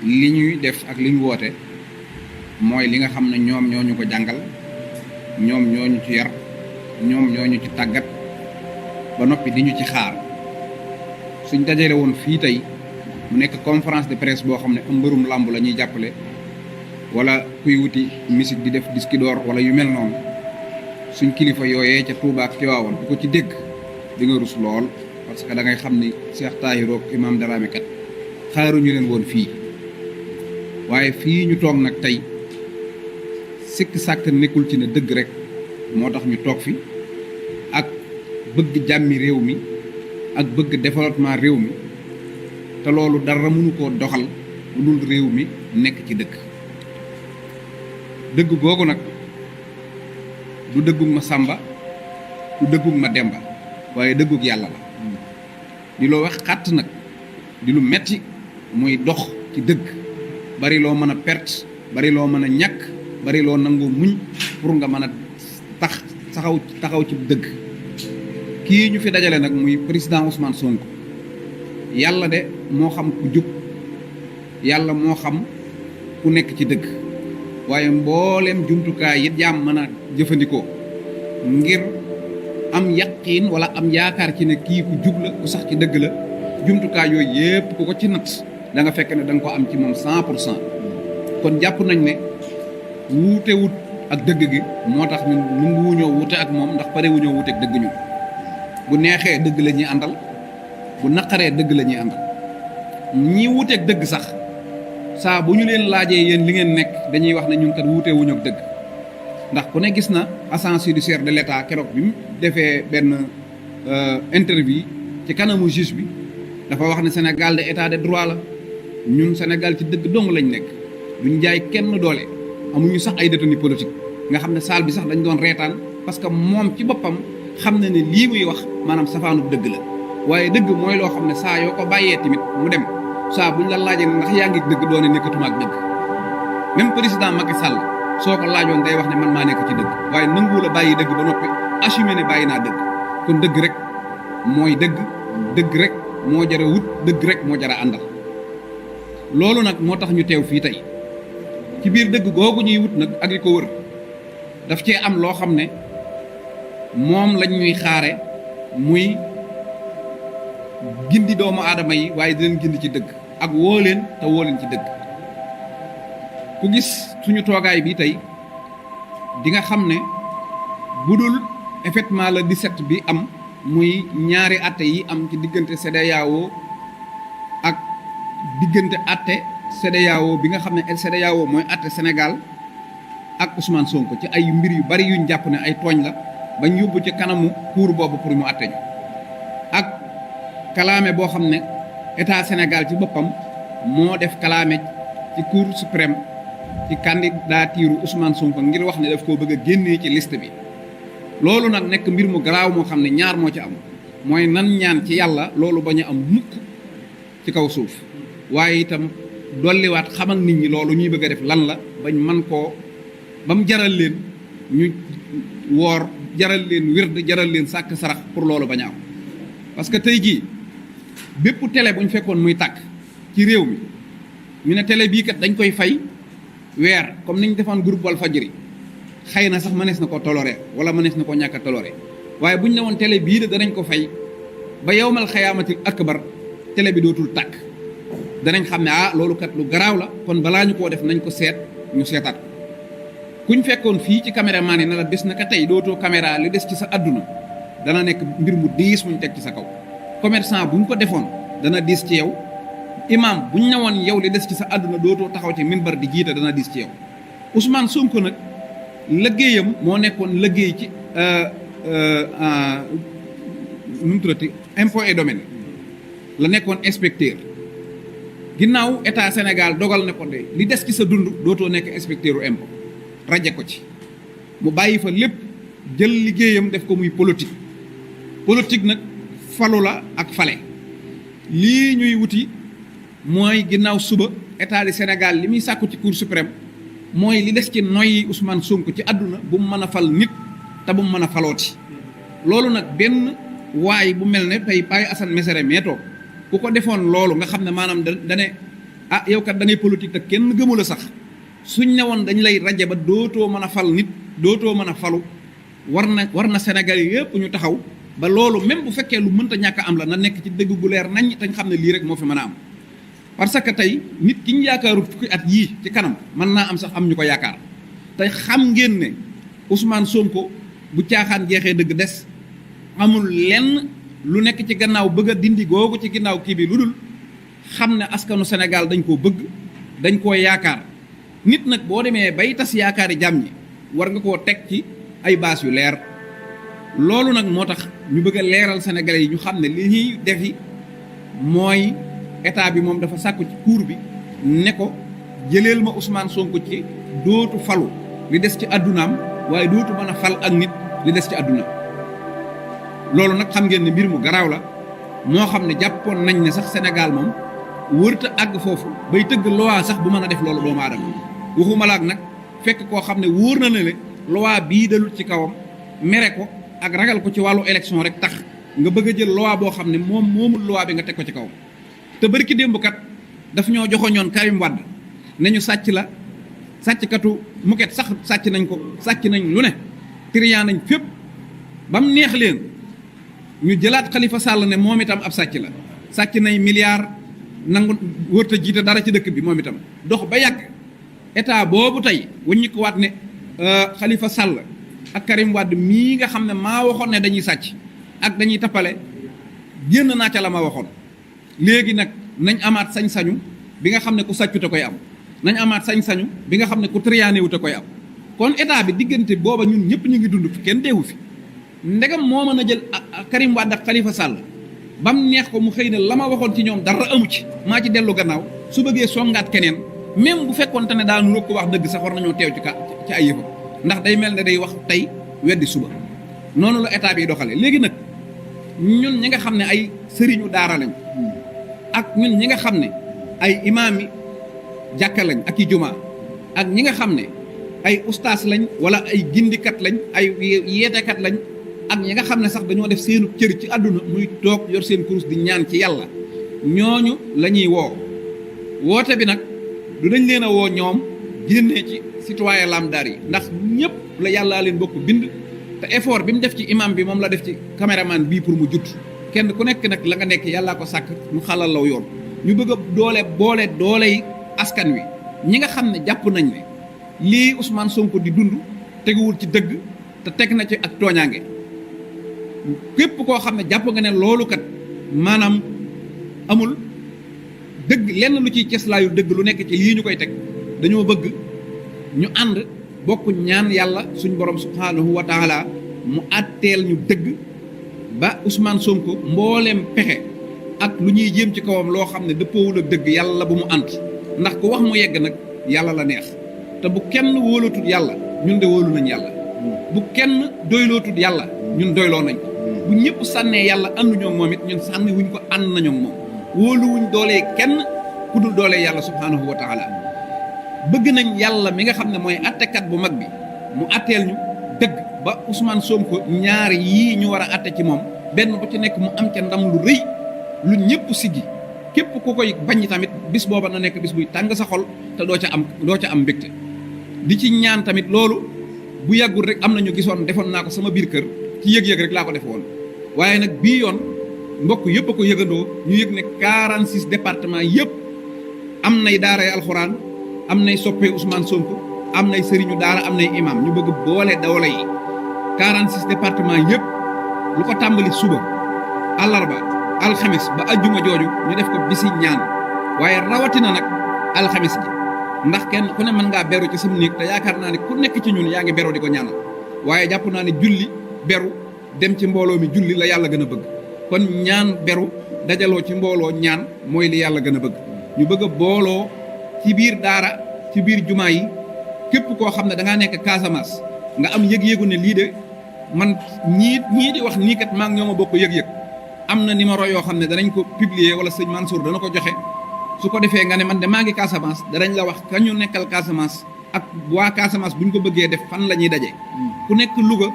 li ñuy def ak li ñu woote mooy li nga xam ne ñoom ñoo ñu ko jàngal ñoom ñoo ñu ci yar ñoom ñoo ñu ci tàggat ba noppi di ñu ci xaar suñ dajale woon fii tey mu nekk conférence de presse boo xam ne am mbërum làmb la ñuy jàppale wala kuy wuti musique di def disque d'or wala yu mel noonu suñ kilifa yooyee ca Touba ak Tiwaawan ku ko ci dégg di nga rus lool parce que da ngay xam ni Cheikh Tahirou ak Imam Dramé kat xaaruñu leen woon fii waaye fii ñu toog nag tey sikk sàkk nekkul ci ne dëgg rek moo tax ñu toog fi ak bëgg jàmmi réew mi ak bëgg développement réew mi te loolu dara mënu koo doxal lu dul réew mi nekk ci dëgg dëgg googu nag du dëggug ma Sàmba du dëggug ma Demba waaye dëggug yàlla la di loo wax xàtt nag di lu metti muy dox ci dëgg bari loo mën a perte bari loo mën a ñàkk bari loo nangoo muñ pour nga mën a taxaw ci dëgg kii ñu fi dajale nag muy président Ousmane Sonko yàlla de moo xam ku jub yàlla moo xam ku nekk ci dëgg waaye mbooleem jumtukaay yi jaam mën a jëfandikoo ngir am yaqiin wala am yaakaar ci ne kii ku jub la ku sax ci dëgg la jumtukaay yooyu yépp ku ko ci natt da nga fekk ne da nga ko am ci moom 100% kon jàpp nañ ne wuute wut ak dëgg gi moo tax ñun nanguwuñoo wuute ak moom ndax pare wuñoo wuute ak dëgg ñu bu neexee dëgg la ñuy àndal bu naqaree dëgg la ñuy àndal ñi wuute ak dëgg sax saa bu ñu leen laajee yéen li ngeen nekk dañuy wax ne ñun kat wuute wuñu ak dëgg ndax ku ne gis na agence judiciaire de l'État keroog bi mu defee benn interview ci kanamu juge bi dafa wax ne Sénégal de état de droit la ñun Sénégal ci dëgg dong lañ nekk duñ jaay kenn doole amuñu sax ay détenus politique nga xam ne salle bi sax dañ doon reetaan parce que moom ci boppam xam na ne lii muy wax maanaam safaanu dëgg la waaye dëgg mooy loo xam ne saa yoo ko bàyyee tamit mu dem saa buñ la laajee ndax yaa ngi dëgg doone nekkatuma ak dëgg même président Macky Sall soo ko laajoon day wax ne man maa nekk ci dëgg waaye nanguwul a bàyyi dëgg ba noppi assumé ne bàyyi naa dëgg kon dëgg rek mooy dëgg dëgg rek moo jara wut dëgg rek moo jara àndal loolu nag moo tax ñu teew fii tey ci biir dëgg googu ñuy wut nag ak li ko wër daf cee am loo xam ne moom lañ ñuy xaare muy gindi doomu aadama yi waaye di leen gindi ci dëgg ak woo leen te woo leen ci dëgg ku gis suñu toogaay bi tey di nga xam ne bu dul effectivement le 17 bi am muy ñaari atte yi am ci diggante CEDEAO ak diggante atte CEDEAO bi nga xam ne CEDEAO mooy atte Sénégal ak Ousmane Sonko ci ay mbir yu bari yuñ jàpp ne ay tooñ la bañ yóbbu ci kanamu cour boobu pour mu atte ñu ak kalaame boo xam ne état Sénégal ci boppam moo def kalaame ci cour suprême ci candidature Ousmane Sonko ngir wax ne daf koo bëgg a génnee ci liste bi loolu nag nekk mbir mu garaaw moo xam ne ñaar moo ci am mooy nan ñaan ci yàlla loolu bañ a am mukk ci kaw suuf waaye itam dolliwaat xamal nit ñi loolu ñuy bëgg a def lan la bañ man koo ba mu jaral leen ñu woor jaral leen wird jaral leen sàkk sarax pour loolu bañ a am parce que tey jii bépp télé bu ñu fekkoon muy tàkk ci réew mi ñu ne télé bii kat dañ koy fay weer comme ni ñu defoon groupe Walfadjri xëy na sax mënees na ko toloree wala mënees na ko ñàkk a toloree waaye bu ñu ne woon télé bii de danañ ko fay ba yawmal xayaamatil akbar télé bi dootul tàkk danañ xam ne loolu kat lu garaaw la kon balaa ñu koo def nañ ko seet ñu seetaat ko kuñ fekkoon fii ci caméraman yi ne la des na ka tey dootoo caméra li des ci sa adduna dana nekk mbir mu diis muñ teg ci sa kaw commerçant buñ ko defoon dana diis ci yow imam buñ ne woon yow li des ci sa adduna dootoo taxaw ci minbar di jiite dana diis ci yow Ousmane Sonko nag liggéeyam moo nekkoon liggéey ci nu mu tuddati impôt et domaine la nekkoon inspecteur ginnaaw état Sénégal dogal ne ko de li des ci sa dund dootoo nekk inspecteur u impôt raje ko ci mu bàyyi fa lépp jël liggéeyam def ko muy politique nag falu la ak fale lii ñuy wuti mooy ginnaaw suba état du Sénégal li muy sàkku ci cour suprême mooy li des ci noyyi Ousmane Sonko ci àdduna bu mu mën a fal nit te bu mu mën a falooti loolu nag benn waay bu mel ne tey Baye Assane Mesere meetoo ku ko defoon loolu nga xam ne maanaam dane ah yow kat da ngay politique te kenn gëmu la sax suñ ne woon dañ lay raje ba dootoo mën a fal nit dootoo mën a falu war na Sénégal yépp ñu taxaw ba loolu même bu fekkee lu mënta ñàkk am la na nekk ci dëgg gu leer nañ te ñu xam ne lii rek moo fi mën a am parce que tey nit ki ñu yaakaaru fukki at yii ci kanam mën naa am sax am ñu ko yaakaar tey xam ngeen ne Ousmane Sonko bu caaxaan jeexee dëgg des amul lenn lu nekk ci gannaaw bëgg a dindi googu ci ginnaaw kii bi lu dul xam ne askanu Sénégal dañ koo bëgg dañ koo yaakaar nit nag boo demee bay tas yaakaari jàmm ñi war nga koo teg ci ay baas yu leer loolu nag moo tax ñu bëgg a leeral Sénégalais yi ñu xam ne li ñuy defi mooy état bi moom dafa sàkku ci cour bi ne ko jëleel ma Ousmane Sonko ci dootu falu li des ci àddunaam waaye dootu mën a fal ak nit li des ci àdduna loolu nag xam ngeen ne mbir mu garaaw la moo xam ne jàppoon nañ ne sax Sénégal moom wërta àgg foofu bay tëgg loi sax bu mën a def loolu doomu aadama waxuma la ak nag fekk koo xam ne wóor na ne loi bii dalul ci kawam mere ko ak ragal ko ci wàllu élection rek tax nga bëgg a jël loi boo xam ne moom moomul loi bi nga teg ko ci kawam te bërki démb kat daf ñoo joxoñoon Karim Wade ne ñu sàcc la sàcckatu muket sax sàcc nañ ko sàcc nañ lu ne trian nañ fépp ba mu neex leen ñu jëlaat Khalifa Sall ne moom itam ab sàcc la sàcc nay milliards nangu wërta jiite dara ci dëkk bi moom itam dox ba yàgg état boobu tey waññi ko waat ne Khalifa Sall ak Karim Wade mii nga xam ne maa waxoon ne dañuy sàcc ak dañuy tappale génn naa ca la ma waxoon léegi nag nañ amaat sañ-sañu bi nga xam ne ku sàccute koy am nañ amaat sañ-sañu bi nga xam ne ku triané wute koy am kon état bi diggante booba ñun ñëpp ñu ngi dund fi kenn deewu fi ndegam moo mën a jël Karim Wade ak Khalifa Sall bam neex ko mu xëy ne la ma waxoon ci ñoom dara amu ci maa ci dellu gannaaw su bëggee songaat keneen même bu fekkoonte ne daanu rek ko wax dëgg sax war nañoo teew ci ay yëfam ndax day mel ne day wax tey weddi suba noonu la état bi doxale léegi nag ñun ñi nga xam ne ay sëriñu daara lañ ak ñun ñi nga xam ne ay imaam yi jàkka lañ ak i jumaa ak ñi nga xam ne ay ustaas lañ wala ay gindikat lañ ay yeetekat lañ ak ñi nga xam ne sax dañoo def seenu cër ci àdduna muy toog yor seen kurus di ñaan ci yàlla ñooñu la ñuy woo woote bi nag du dañ leen a woo ñoom génnee ci citoyen lambda yi ndax ñëpp la yàllaa leen bokk bind te effort bi mu def ci imam bi moom la def ci caméraman bii pour mu jut kenn ku nekk nag la nga nekk yàllaa ko sàkk mu xalal law yoon ñu bëgg a boole dooley askan wi ñi nga xam ne jàpp nañ ne lii Ousmane Sonko di dund teguwul ci dëgg te teg na ci ak tooñaange képp koo xam ne jàpp nga ne loolu kat maanaam amul dëgg lenn lu ciy ceslaayu dëgg lu nekk ci lii ñu koy teg dañoo bëgg ñu ànd bokk ñaan yàlla suñ borom subhanahu wa taala mu àtteel ñu dëgg ba Ousmane Sonko mbooleem pexe ak lu ñuy jéem ci kawam loo xam ne dëppoowul ak dëgg yàlla bu mu ànd ndax ku wax mu yegg nag yàlla la neex te bu kenn wóolootul yàlla ñun de wóolu nañ yàlla bu kenn doylootul yàlla ñun doyloo nañ bu ñëpp sànnee yàlla ànduñoo moom it ñun sànni wuñ ko ànd nañoo moom wóoluwuñ doolee kenn ku dul doolee yàlla subhanahu wa taala bëgg nañ yàlla mi nga xam ne mooy attekat bu mag bi mu atteel ñu dëgg ba Ousmane Sonko ñaar yii ñu war a atte ci moom benn bu ci nekk mu am ca ndam lu rëy lu ñëpp siggi képp ku koy bañ tamit bis booba na nekk bis buy tàng sa xol te doo ca am mbégte di ci ñaan tamit loolu bu yàggul rek am na ñu gisoon defoon naa ko sama biir kër ci yëg-yëg rek laa ko def woon waaye nag bii yoon mbokk yëpp a ko yëgandoo ñu yëg ne 46 départements yëpp am nay daaray alxuraan am nay soppee Ousmane Sonko am nay sëriñu daara am nay imam ñu bëgg boole doole yi 46 départements yëpp lu ko tàmbali suba àllarba alxames ba ajjuma jooju ñu def ko bisi ñaan waaye rawatina nag alxames ji ndax kenn ku ne mën ngaa beru ci sam néeg te yaakaar naa ne ku nekk ci ñun yaa ngi beru di ko ñaanal waaye jàpp naa ne julli beru dem ci mbooloo mi julli la yàlla gën a bëgg kon ñaan beru dajaloo ci mbooloo ñaan mooy li yàlla gën a bëgg ñu bëgg a booloo ci biir daara ci biir jumaa yi képp koo xam ne da ngaa nekk Casamance nga am yëg-yëgu ne lii de man ñii di wax nii kat maa ngi ñoo ma bokk yëg-yëg am na numéro yoo xam ne danañ ko publier wala sëñ Mansour dana ko joxe su ko defee nga ne man de maa ngi Casamance danañ la wax ka ñu nekkal Casamance ak waa Casamance bu ñu ko bëggee def fan la ñuy daje. ku nekk Louga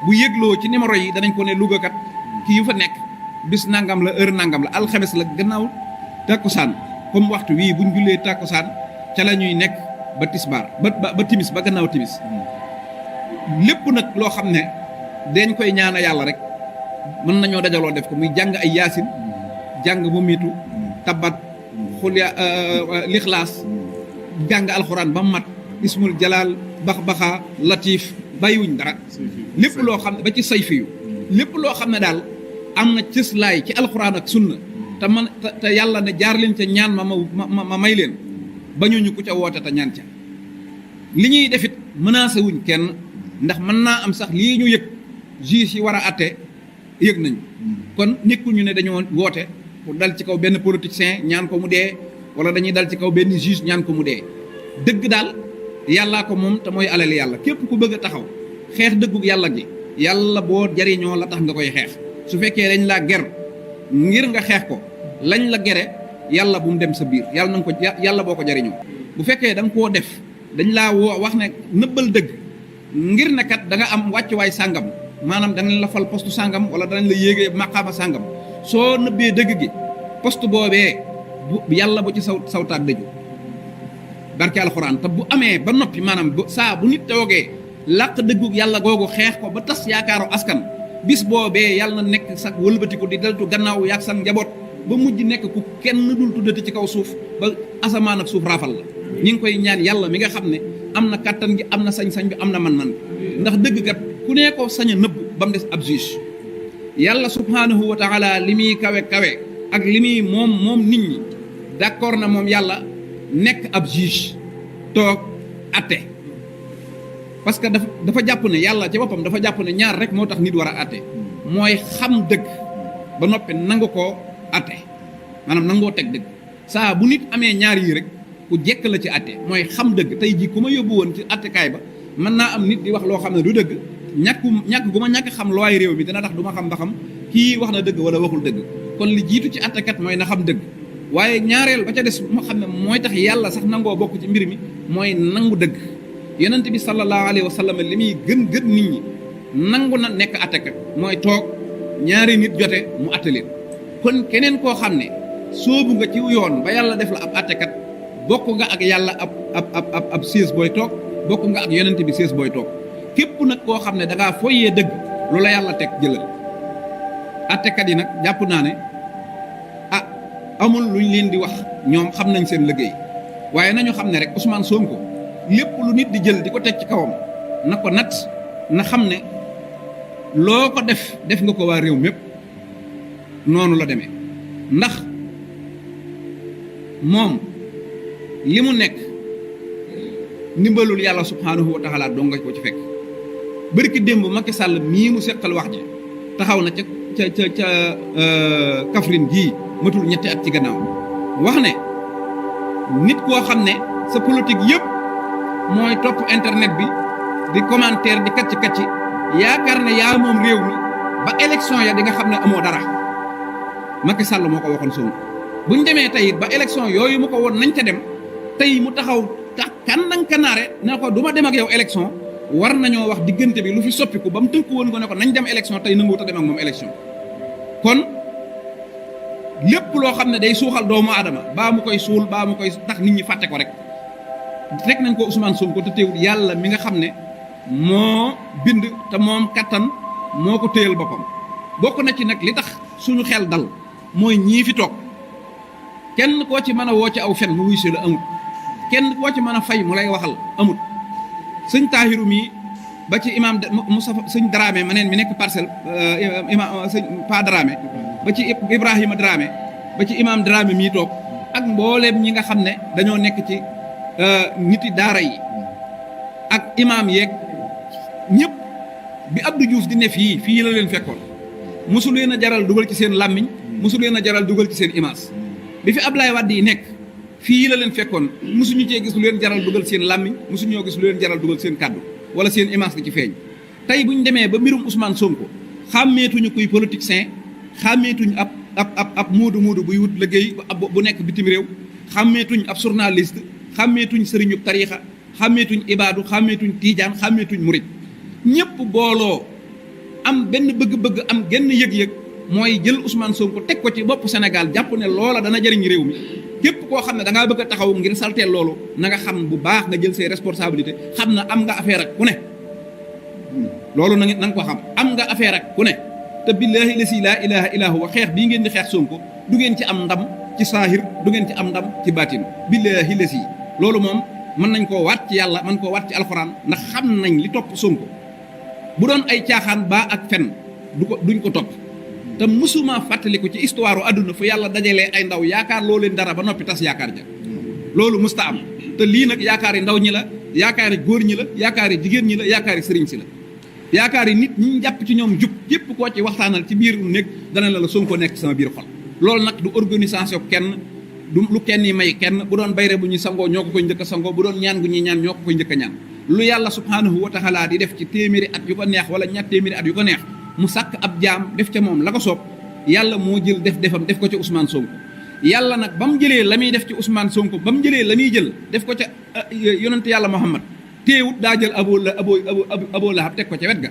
bu yëgloo ci numéro yi danañ ko ne Louga kat kii yu fa nekk bis nangam la heure nangam la alxames la gannaaw takkusaan comme waxtu wii buñ jullee tàkkusaan ca la ñuy nekk ba tisbaar ba timis ba gannaaw timis lépp nag loo xam ne dañ koy ñaana yàlla rek mën nañoo dajaloo def ko muy jàng ay yaasin jàng mu miitu tabat xulya lixlaas jàng alxuraan ba mat ismul jalaal bax-baxaa latif bàyyiwuñ dara lépp loo xam ne ba ci sayfiyu lépp loo xam ne daal am na cëslaay ci alxuraan ak sunna te man te yàlla ne jaar leen ca ñaan ma may leen bañuñu ku ca woote te ñaan ca li ñuy defit menacé wuñ kenn ndax mën naa am sax lii ñu yëg juge yi war a atte yëg nañu kon nekkuñu ne dañoo woote pour dal ci kaw benn politicien ñaan ko mu dee wala dañuy dal ci kaw benn juge ñaan ko mu dee dëgg daal yàllaa ko moom te mooy alal yàlla képp ku bëgg a taxaw xeex dëggug yàlla gi yàlla boo jariñoo la tax nga koy xeex su fekkee dañ laa ger ngir nga xeex ko lañ la gere yàlla bu mu dem sa biir yàlla na nga ko yàlla boo ko jariñoo bu fekkee da nga koo def dañ laa woo wax ne nëbbal dëgg ngir ne kat da nga am wàccuwaay sàngam maanaam danañ la fal poste sàngam wala danañ la yéegee maqaama sàngam soo nëbbee dëgg gi poste boobee bu yàlla bu ci sawtaat dëju barke alxuraan te bu amee ba noppi maanaam saa bu nit toogee làq dëggug yàlla googu xeex ko ba tas yaakaaru askan bis boobee yàlla na nekk sax wëlbatiku di deltu gannaaw yaag sax njaboot ba mujj nekk ku kenn dul tuddati ci kaw suuf ba asamaan ak suuf raafal la ñi ngi koy ñaan yàlla mi nga xam ne am na kàttan gi am na sañ-sañ bi am na man-man ndax dëgg kat ku nee ko sañ a nëbb ba mu des ab juge yàlla subhaanahu wa taala li muy kawe ak li muy moom nit ñi d'accord na moom yàlla nekk ab juge toog atte parce que dafa jàpp ne yàlla ci boppam dafa jàpp ne ñaar rek moo tax nit war a atte mooy xam dëgg ba noppi nangu koo atte maanaam nangoo teg dëgg saa bu nit amee ñaar yi rek ku jekk la ci atte mooy xam dëgg tey jii ku ma yóbbu woon ci attekaay ba mën naa am nit di wax loo xam ne du dëgg ñàkk gu ma ñàkk xam looy réew mi dina tax du ma xam ba xam kii wax na dëgg wala waxul dëgg kon li jiitu ci attekat mooy na xam dëgg waaye ñaareel ba ca des moo xam ne mooy tax yàlla sax nangoo bokk ci mbir mi mooy nangu dëgg yonent bi sallallahu alayhi wa sallam li muy gën nit ñi nangu na nekk attekat mooy toog ñaari nit jote mu atte leen kon keneen koo xam ne soobu nga ci yoon ba yàlla def la ab attekat bokk nga ak yàlla ab siis booy toog bokk nga ak yonent bi siis booy toog képp nag koo xam ne da ngaa foyee dëgg lu la yàlla teg jëlal attekat yi nag jàpp naa ne amul luñ leen di wax ñoom xam nañ seen liggéey waaye nañu xam ne rek Ousmane Sonko lépp lu nit di jël di ko teg ci kawam na ko nat na xam ne loo ko def nga ko waa réew mépp noonu la demee ndax moom li mu nekk ndimbalul yàlla subhaanahu wa taala doo nga ko ci fekk bërki démb Macky Sall mii mu seqal wax ji taxaw na ca Kaffrine gii matul ñetti at ci gannaaw wax ne nit koo xam ne sa politique yëpp mooy topp internet bi di commentaire di kacci yaakaar ne yaa moom réew mi ba élection ya di nga xam ne amoo dara Macky Sall moo ko waxoon Sonko buñ demee tey ba élection yooyu mu ko woon nañ ca dem tey mu taxaw kanaare ne ko du ma dem ak yow élection war nañoo wax diggante bi lu fi soppiku ba mu tënku woon ko ne ko nañ dem élection tey nanguwut a dem ak moom élection kon lépp loo xam ne day suuxal doomu aadama baa mu koy suul baa mu koy tax nit ñi fàtte ko rek teg nañ ko Ousmane Sonko te teewul yàlla mi nga xam ne moo bind te moom kattan moo ko téyal boppam bokk na ci nag li tax suñu xel dal mooy ñii fi toog kenn koo ci mën a woo ci aw fen mu wuy si la amut kenn koo ci mën a fay mu lay waxal amut sëñ Tahiru mi ba ci imam Moussa sëñ Dramé ma neen mi nekk parcelle imam sëñ Pa Dramé ba ci Ibrahima Dramé ba ci imam Dramé mii toog ak mbooleem ñi nga xam ne dañoo nekk ci niti daara yi ak imam yeeg ñëpp bi Abdou Diouf di ne fii la leen fekkoon mosu leen a jaral dugal ci seen làmmiñ mosu leen a jaral dugal ci seen image bi fi Ablaye Wade yi nekk fii la leen fekkoon mosuñu cee gis lu leen jaral dugal seen làmmiñ mosuñoo gis lu leen jaral dugal seen kàddu wala seen image di ci feeñ tey bu ñu demee ba mbirum Ousmane Sonko xàmmeetuñu kuy politicien xàmmeetuñ ab moodu buy wut liggéey bu nekk bitim réew xàmmeetuñ ab journaliste xàmmeetuñ sëriñub tariixa xàmmeetuñ ibaadu xàmmeetuñ tiijaan xàmmeetuñ murit ñëpp booloo am benn bëgg-bëgg am genn yëg-yëg mooy jël Ousmane Sonko teg ko ci bopp Sénégal jàpp ne loola dana jëriñ réew mi képp koo xam ne da ngaa bëgg a taxaw ngir salteel loolu na nga xam bu baax nga jël say responsabilité xam na am nga affaire ak ku ne loolu na nga ko xam am nga affaire ak ku ne te billaahi lasi laa ilaha illa huwa xeex bii ngeen di xeex Sonko du ngeen ci am ndam ci saahir du ngeen ci am ndam ci baatin billaahi lasi loolu moom mën nañ koo waat ci yàlla mën koo waat ci alxuraan ndax xam nañ li topp Sonko bu doon ay caaxaan baa ak fen duñ ko topp te musuma fàttaliku ci histoire àdduna fu yàlla dajalee ay ndaw yaakaar loo leen dara ba noppi tas yaakaar ja loolu musta am te lii nag yaakaari ndaw ñi la yaakaari góor ñi la yaakaari jigéen ñi la yaakaari sëriñ si la yaakaari nit ñi jàpp ci ñoom jub képp koo ci waxtaanal ci biir nekk dana la Sonko nekk sama biir xol loolu nag du organisation kenn du lu kenn yi may kenn bu doon bayre bu ñuy sangoo ñoo ko koy njëkk a sangoo bu doon ñaan gu ñuy ñaan ñoo ko koy njëkk a ñaan lu yàlla subhaanahu wa taala di def ci téeméeri at yu ko neex wala ñaar téeméeri at yu ko neex mu sàkk ab jaam def ca moom la ko soob yàlla moo jël defam def ko ci Ousmane Sonko yàlla nag ba mu jëlee la muy def ci Ousmane Sonko ba mu jëlee la muy jël def ko ca yonent yàlla Muhammad téewut daa jël Abu Lahab teg ko ca wet ga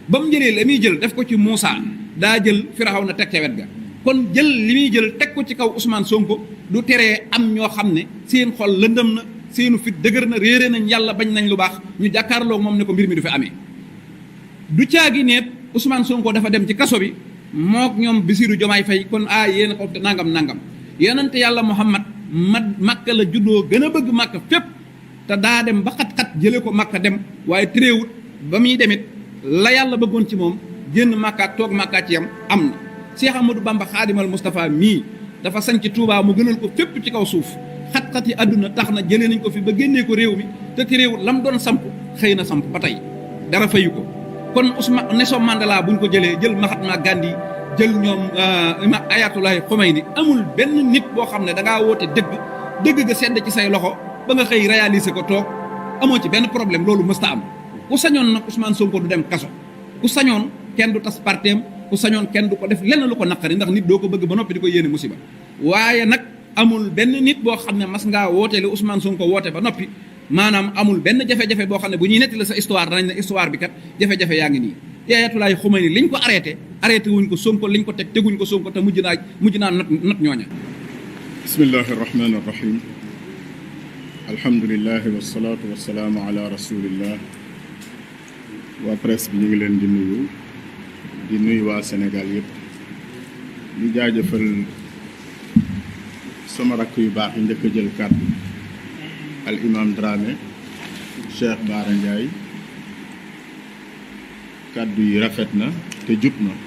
ba mu jëlee la muy jël def ko ci Muusa daa jël Firawna teg ca wet ga kon jël li muy jël teg ko ci kaw Ousmane Sonko du teree am ñoo xam ne seen xol lëndëm na seenu fit dëgër na réere nañ yàlla bañ nañ lu baax ñu jàkkaarloo moom ne ko mbir mi du fi amee du caagi neet Ousmane Sonko dafa dem ci kaso bi mook ñoom Bassirou Diomaye Faye kon yéen a ko nangam yonente yàlla Muhammad Makka la juddoo gën a bëgg Makka fépp te daa dem ba xat-xat jële ko Makka dem waaye tréewut ba muy demit la yàlla bëggoon ci moom génn Makka ak toog Makka ci yam am na Cheikh Amadou Bamba Xaadimal Moustapha mii dafa sañc Touba mu gënal ko fépp ci kaw suuf xat-xat yi àdduna tax na jëlee nañ ko fi ba génnee ko réew mi te tréewut lam doon samp xëy na samp ba tey dara fayu ko kon Ousmane Nelson Mandela buñ ko jëlee jël Mahatma Gandhi jël ñoom Ayatollah Khomeini amul benn nit boo xam ne da ngaa woote dëgg ga sedd ci say loxo ba nga xëy réaliser ko toog amoo ci benn problème loolu mësta am ku sañoon nag Ousmane Sonko du dem kaso ku sañoon kenn du tas parteem ku sañoon kenn du ko def lenn lu ko naqari ndax nit doo ko bëgg ba noppi di ko yéene musiba waaye nag amul benn nit boo xam ne mas ngaa woote li Ousmane Sonko woote ba noppi maanaam amul benn jafe-jafe boo xam ne bu ñuy nettali sa histoire danañ ne histoire bi kat jafe-jafe yaa ngi nii Ayatollah Khomeini liñ ko arrêté wuñ ko Sonko liñ ko teg teguñ ko Sonko te mujj naa not ñooña bismillahi irrahmani irrahim alhamdulilahi wasalaatu wasalaamu ala rasulillah waa presse bi ñu ngi leen di nuyu waa Sénégal yëpp di jaajëfal sama rakk yu baax yi njëkk a jël kàddu al imam Dramé Cheikh Bara Ndiaye kàddu yi rafet na te jub na